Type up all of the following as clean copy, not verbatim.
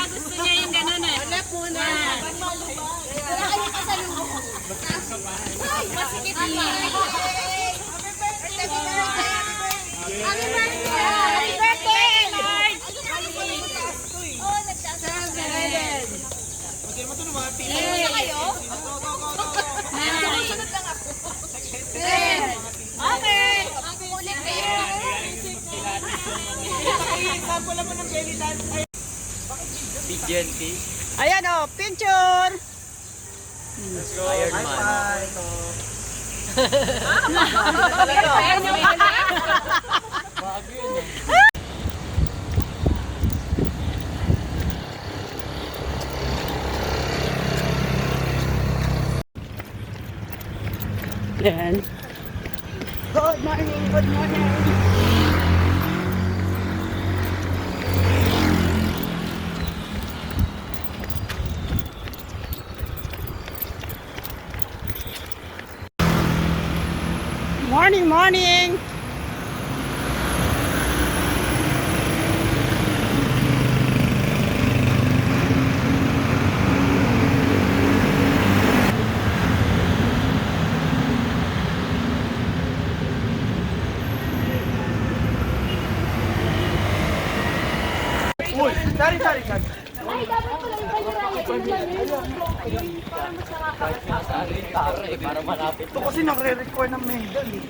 Gusto niya yung gano'n eh. Wala po na. Wala kayo kasalubong. Masikip niya. Happy birthday! Happy birthday! Oh, nagsasabi. Hindi mo ito naman. Pili na kayo? Sunod lang ako. Okay. Ang kulit eh. Sample naman ng belly dance. BGNT. Ayan o, picture! Let's go. Iron Man. Bago yun eh. Yan. Good morning, good morning. Morning, morning. Uy, sorry. Ay, dapat pala yung kanya. Para malapit. Ito kasi nagre-record ng medal eh.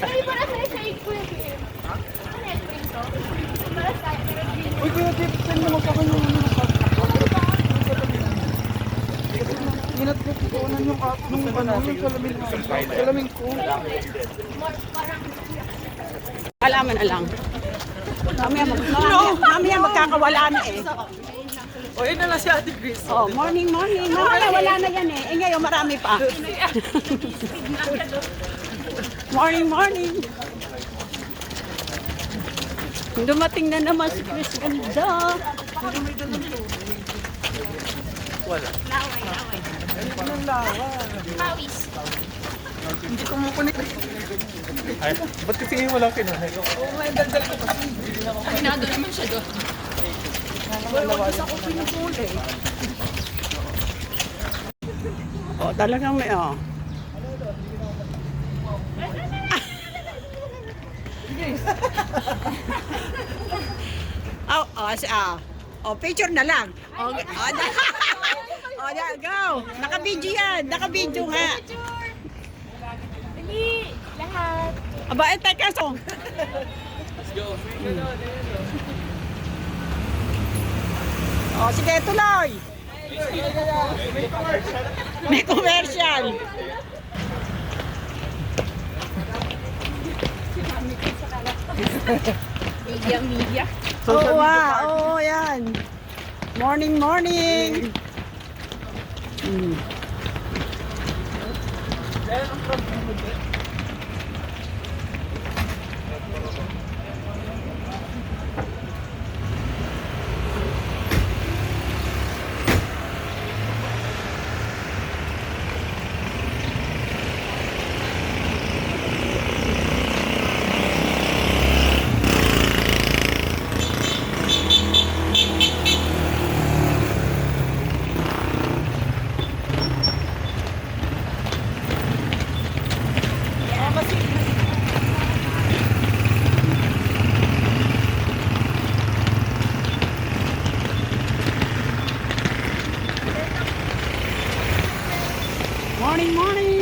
Ay, para sa shake ko yung game. Ano yung spring to? Para sa Uy, kuya, send mo sa akin yung Ginat-gat ko yung salamin ko. Alaman na lang. Mamaya magkakawala na eh. O, yun na lang si Ate Grace. Oh, morning, morning. Mamaya wala na yan eh. Eh ngayon marami pa. Morning, morning. Dumating na naman si Chris Ganda. Wala. Anong lawa? Pawis. Hindi ko makunik. Ay, ba't kasi ngayon walang kinuha? Oo nga, yung dagdag ko kasi. Aminado naman siya doon. Oh, talagang may oh. Oh, picture na lang. Oh, go. Naka-video yan. Naka-video nga. Dali, lahat. Aba, teka, song. Let's go. Oh, sige, tuloy. May commercial. Media. Oo, yan. Morning, morning. Morning, morning.